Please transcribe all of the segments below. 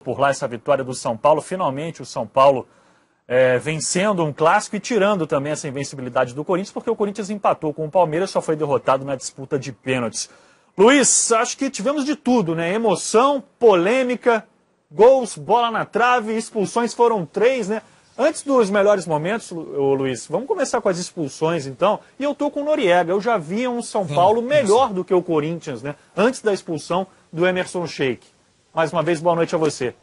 por lá essa vitória do São Paulo. Finalmente o São Paulo vencendo um clássico e tirando também essa invencibilidade do Corinthians, porque o Corinthians empatou com o Palmeiras, só foi derrotado na disputa de pênaltis. Luiz, acho que tivemos de tudo, né? Emoção, polêmica, gols, bola na trave, expulsões foram 3, né? Antes dos melhores momentos, Luiz, vamos começar com as expulsões, então. E eu tô com o Noriega. Eu já vi um São Paulo melhor do que o Corinthians, né? Antes da expulsão do Emerson Sheik. Mais uma vez, boa noite a você.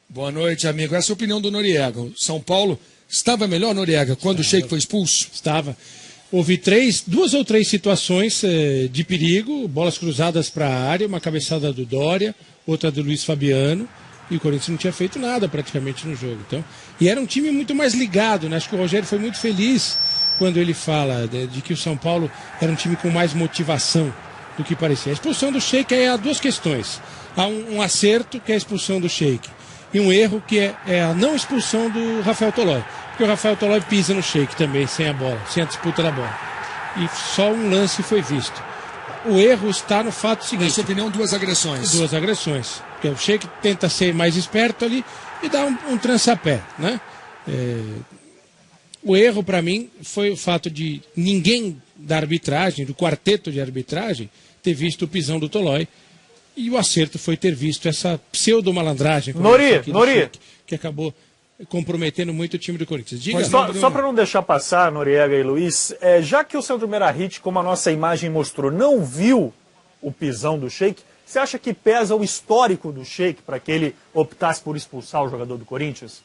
Boa noite, amigo. Essa é a opinião do Noriega. O São Paulo estava melhor, Noriega, quando o Sheik foi expulso? Estava. Houve duas ou três situações de perigo, bolas cruzadas para a área, uma cabeçada do Dória, outra do Luiz Fabiano, e o Corinthians não tinha feito nada praticamente no jogo. Então, e era um time muito mais ligado, né? Acho que o Rogério foi muito feliz quando ele fala de que o São Paulo era um time com mais motivação do que parecia. A expulsão do Sheik há duas questões. Há um acerto, que é a expulsão do Sheik, e um erro, que é a não expulsão do Rafael Tolói. Porque o Rafael Tolói pisa no Sheik também, sem a bola, sem a disputa da bola. E só um lance foi visto. O erro está no fato seguinte. Na sua opinião, duas agressões. Duas agressões. Porque o Sheik tenta ser mais esperto ali e dá um trançapé, né? O erro, para mim, foi o fato de ninguém da arbitragem, do quarteto de arbitragem, ter visto o pisão do Tolói. E o acerto foi ter visto essa pseudo-malandragem Nori, que acabou comprometendo muito o time do Corinthians. Diga, mas só para não deixar passar, Noriega e Luiz, já que o Sandro Meirahit, como a nossa imagem mostrou, não viu o pisão do Sheik, você acha que pesa o histórico do Sheik para que ele optasse por expulsar o jogador do Corinthians?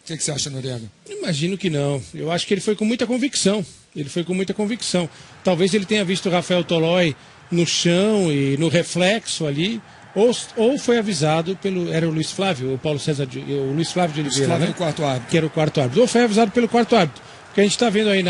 O que você acha, Noriega? Imagino que não. Eu acho que ele foi com muita convicção. Talvez ele tenha visto o Rafael Tolói no chão e no reflexo ali, ou foi avisado era o Luiz Flávio, o Luiz Flávio de Oliveira, né? Quarto árbitro. Que era o quarto árbitro. Ou foi avisado pelo quarto árbitro. Porque a gente está vendo aí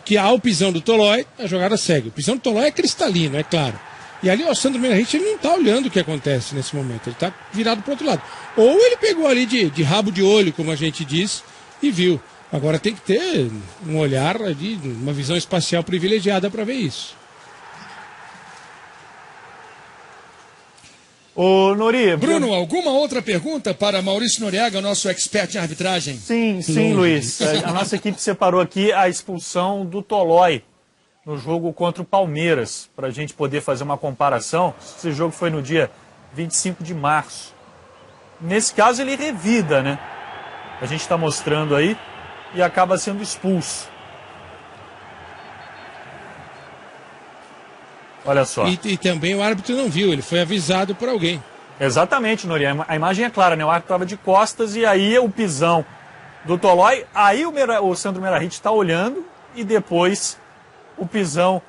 que há o pisão do Tolói, a jogada segue. O pisão do Tolói é cristalino, é claro. E ali o Sandro Meirahit, ele não está olhando o que acontece nesse momento, ele está virado para o outro lado. Ou ele pegou ali de rabo de olho, como a gente diz, e viu. Agora tem que ter um olhar, uma visão espacial privilegiada para ver isso. Ô, Nori... Bruno, alguma outra pergunta para Maurício Noriega, nosso expert em arbitragem? Sim, Luiz. A nossa equipe separou aqui a expulsão do Tolói no jogo contra o Palmeiras, para a gente poder fazer uma comparação. Esse jogo foi no dia 25 de março. Nesse caso ele revida, né? A gente está mostrando aí e acaba sendo expulso. Olha só. E também o árbitro não viu, ele foi avisado por alguém. Exatamente, Nori. A imagem é clara, né? O árbitro estava de costas e aí o pisão do Tolói. Aí o Sandro Meirahit está olhando e depois o pisão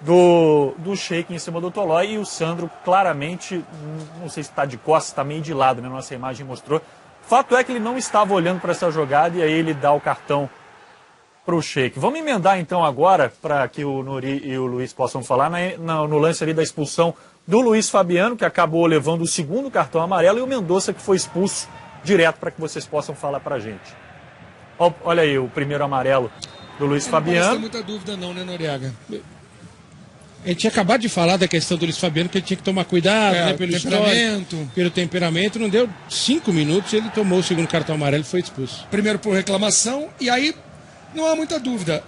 do Sheik em cima do Tolói. E o Sandro claramente, não sei se está de costas, está meio de lado, né? Nossa imagem mostrou. Fato é que ele não estava olhando para essa jogada e aí ele dá o cartão para o Sheik. Vamos emendar então agora, para que o Nori e o Luiz possam falar, no lance ali da expulsão do Luiz Fabiano, que acabou levando o segundo cartão amarelo, e o Mendonça, que foi expulso direto, para que vocês possam falar para a gente. Olha aí o primeiro amarelo do Luiz Fabiano. Não tem muita dúvida não, né, Noriega? A gente tinha acabado de falar da questão do Luiz Fabiano, que ele tinha que tomar cuidado, né, pelo temperamento. Não deu 5 minutos, ele tomou o segundo cartão amarelo e foi expulso. Primeiro por reclamação, e aí não há muita dúvida.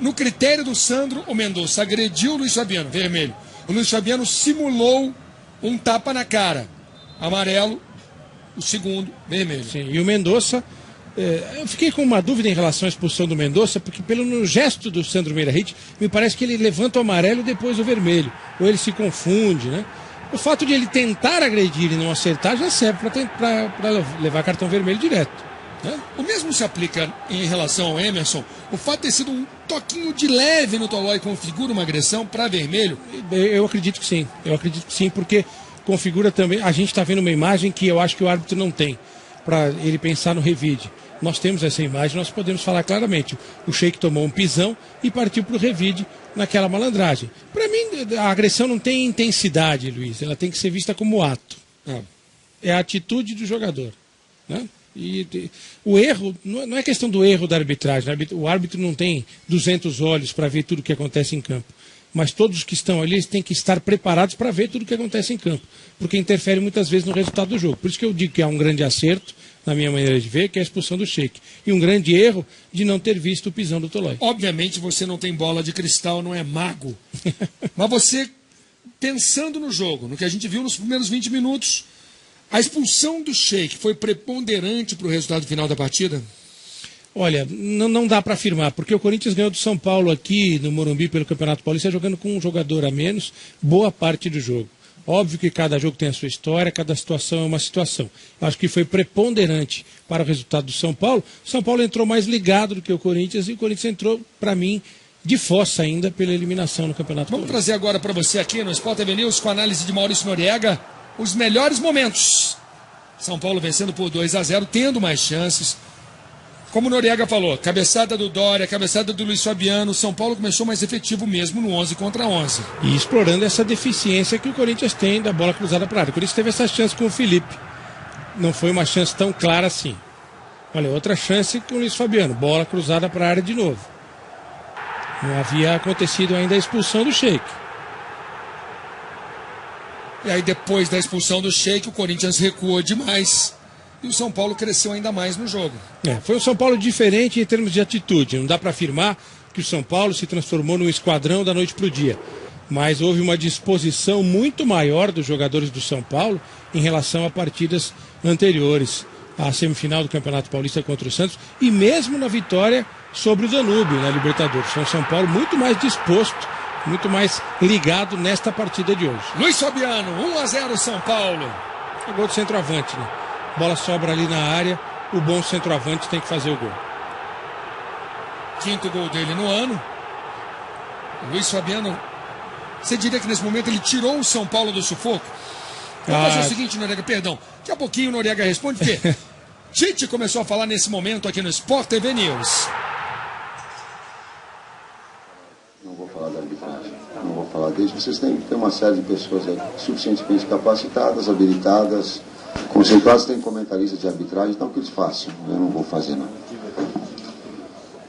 No critério do Sandro, o Mendonça agrediu o Luiz Fabiano, vermelho. O Luiz Fabiano simulou um tapa na cara, amarelo, o segundo, vermelho. Sim, e o Mendonça, eu fiquei com uma dúvida em relação à expulsão do Mendonça, porque no gesto do Sandro Meirahit, me parece que ele levanta o amarelo e depois o vermelho, ou ele se confunde, né? O fato de ele tentar agredir e não acertar já serve para levar cartão vermelho direto. O mesmo se aplica em relação ao Emerson. O fato de ter sido um toquinho de leve no Tolói configura uma agressão para vermelho? Eu acredito que sim, porque configura também. A gente está vendo uma imagem que eu acho que o árbitro não tem, para ele pensar no revide. Nós temos essa imagem, nós podemos falar claramente. O Sheik tomou um pisão e partiu para o revide naquela malandragem. Para mim, a agressão não tem intensidade, Luiz. Ela tem que ser vista como ato. É a atitude do jogador, né? E o erro, não é questão do erro da arbitragem. O árbitro não tem 200 olhos para ver tudo o que acontece em campo. mas todos os que estão ali eles têm que estar preparados para ver tudo o que acontece em campo, porque interfere muitas vezes no resultado do jogo. Por isso que eu digo que há um grande acerto, na minha maneira de ver, que é a expulsão do Sheik. E um grande erro de não ter visto o pisão do Tolói. Obviamente você não tem bola de cristal, não é mago. Mas você, pensando no jogo, no que a gente viu nos primeiros 20 minutos, a expulsão do Sheik foi preponderante para o resultado final da partida? Olha, não dá para afirmar, porque o Corinthians ganhou do São Paulo aqui no Morumbi pelo Campeonato Paulista jogando com um jogador a menos boa parte do jogo. Óbvio que cada jogo tem a sua história, cada situação é uma situação. Acho que foi preponderante para o resultado do São Paulo. O São Paulo entrou mais ligado do que o Corinthians e o Corinthians entrou, para mim, de fossa ainda pela eliminação no Campeonato Vamos Paulista. trazer agora para você aqui no Sport TV News, com a análise de Maurício Noriega, os melhores momentos. São Paulo vencendo por 2-0, tendo mais chances. Como o Noriega falou, cabeçada do Dória, cabeçada do Luiz Fabiano, o São Paulo começou mais efetivo mesmo no 11 contra 11. E explorando essa deficiência que o Corinthians tem da bola cruzada para a área. O Corinthians teve essa chance com o Felipe. Não foi uma chance tão clara assim. Olha, outra chance com o Luiz Fabiano. Bola cruzada para a área de novo. Não havia acontecido ainda a expulsão do Sheik. E aí depois da expulsão do Sheik, o Corinthians recuou demais. E o São Paulo cresceu ainda mais no jogo. Foi um São Paulo diferente em termos de atitude. Não dá para afirmar que o São Paulo se transformou num esquadrão da noite para o dia. Mas houve uma disposição muito maior dos jogadores do São Paulo em relação a partidas anteriores. A semifinal do Campeonato Paulista contra o Santos e mesmo na vitória sobre o Danúbio na Libertadores. Foi um São Paulo muito mais disposto, muito mais ligado nesta partida de hoje. Luiz Fabiano, 1-0 São Paulo. É gol do centroavante, né? Bola sobra ali na área, o bom centroavante tem que fazer o gol. Quinto gol dele no ano. O Luiz Fabiano, você diria que nesse momento ele tirou o São Paulo do sufoco? Vamos fazer o seguinte, Noriega, perdão. Daqui a pouquinho o Noriega responde, porque Tite começou a falar nesse momento aqui no Sport TV News. Não vou falar da arbitragem, não vou falar deles. Vocês têm uma série de pessoas aí suficientemente capacitadas, habilitadas, conceituadas, tem comentaristas de arbitragem, então que eles façam, eu não vou fazer não.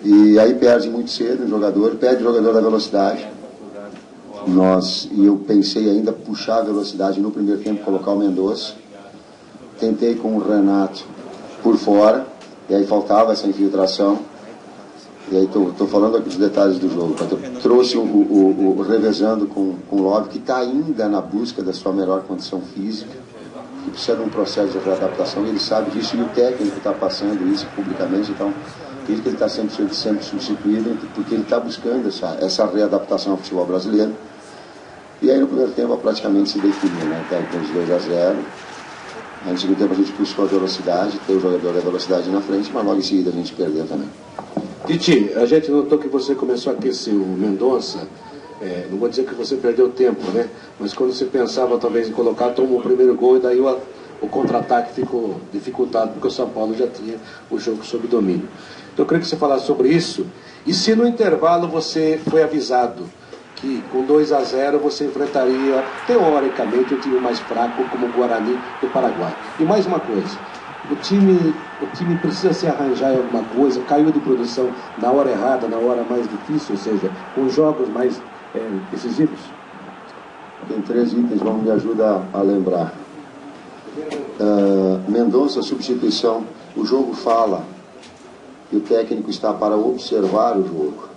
E aí perde muito cedo o jogador da velocidade. E eu pensei ainda puxar a velocidade no primeiro tempo, colocar o Mendonça. Tentei com o Renato por fora, e aí faltava essa infiltração. E aí estou falando aqui dos detalhes do jogo. Eu trouxe o revezando com o Love, que está ainda na busca da sua melhor condição física, que precisa de um processo de readaptação, e ele sabe disso, e o técnico está passando isso publicamente, então por isso que ele está sempre substituído, porque ele está buscando essa readaptação ao futebol brasileiro. E aí no primeiro tempo praticamente se definiu, né? Até com os 2-0. Aí no segundo tempo a gente buscou a velocidade, tem o jogador da velocidade na frente, mas logo em seguida a gente perdeu também. Titi, a gente notou que você começou a aquecer o Mendonça. Não vou dizer que você perdeu tempo, né? Mas quando você pensava talvez em colocar, tomou o primeiro gol e daí o contra-ataque ficou dificultado, porque o São Paulo já tinha o jogo sob domínio. Então eu queria que você falasse sobre isso. E se no intervalo você foi avisado que com 2-0 você enfrentaria, teoricamente, o time mais fraco como o Guarani do Paraguai. E mais uma coisa, o time precisa se arranjar em alguma coisa, caiu de produção na hora errada, na hora mais difícil, ou seja, com jogos mais decisivos? Tem 3 itens, vamos me ajudar a lembrar. Mendonça, substituição, o jogo fala, e o técnico está para observar o jogo.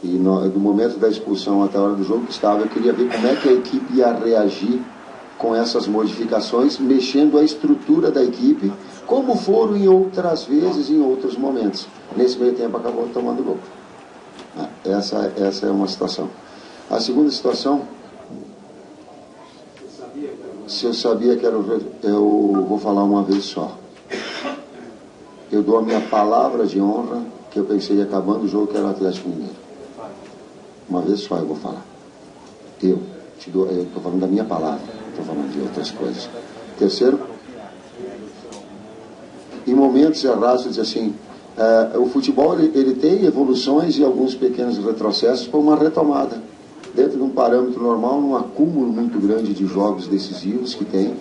E do momento da expulsão até a hora do jogo que estava, eu queria ver como é que a equipe ia reagir com essas modificações, mexendo a estrutura da equipe, como foram em outras vezes, em outros momentos. Nesse meio tempo acabou tomando gol. Essa é uma situação. A segunda situação, se eu sabia que era eu vou falar uma vez só. Eu dou a minha palavra de honra, que eu pensei acabando o jogo, que era o Atlético Mineiro. Uma vez só eu vou falar. Eu estou falando da minha palavra, estou falando de outras coisas. Terceiro, em momentos errados, diz assim, o futebol ele tem evoluções e alguns pequenos retrocessos para uma retomada. Dentro de um parâmetro normal, num acúmulo muito grande de jogos decisivos que tem.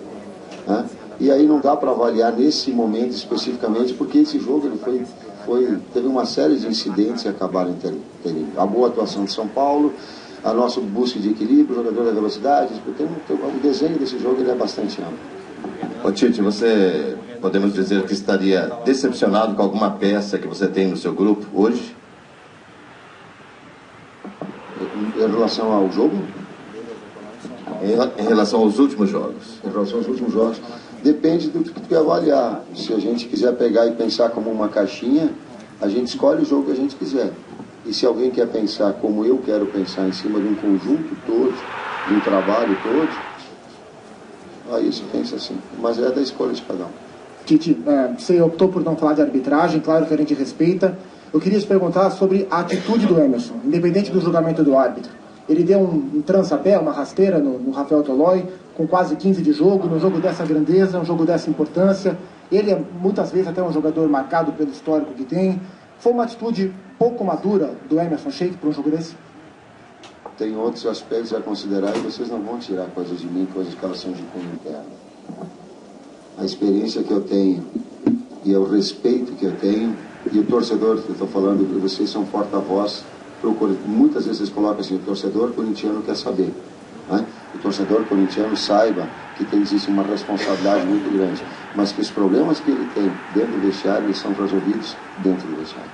Né? E aí não dá para avaliar nesse momento especificamente, porque esse jogo ele teve uma série de incidentes que acabaram tendo a boa atuação de São Paulo, a nossa busca de equilíbrio, o jogador da velocidade. O desenho desse jogo ele é bastante amplo. Ô Tite, você podemos dizer que estaria decepcionado com alguma peça que você tem no seu grupo hoje? Em relação ao jogo? Em relação aos últimos jogos? Em relação aos últimos jogos, depende do que tu quer avaliar. Se a gente quiser pegar e pensar como uma caixinha, a gente escolhe o jogo que a gente quiser. E se alguém quer pensar como eu quero pensar, em cima de um conjunto todo, de um trabalho todo, aí se pensa assim. Mas é da escolha de cada um. Tite, você optou por não falar de arbitragem, claro que a gente respeita. Eu queria te perguntar sobre a atitude do Emerson, independente do julgamento do árbitro. Ele deu um trançapé, uma rasteira no Rafael Tolói, com quase 15 de jogo, num jogo dessa grandeza, um jogo dessa importância. Ele é muitas vezes até um jogador marcado pelo histórico que tem. Foi uma atitude pouco madura do Emerson Sheik para um jogo desse? Tem outros aspectos a considerar e vocês não vão tirar coisas de mim, coisas que elas são de cunho interno. A experiência que eu tenho e o respeito que eu tenho, e o torcedor que eu estou falando, vocês são porta-voz. Muitas vezes vocês colocam assim, o torcedor corintiano quer saber. Né? O torcedor corintiano saiba que existe uma responsabilidade muito grande, mas que os problemas que ele tem dentro do vestiário eles são resolvidos dentro do vestiário.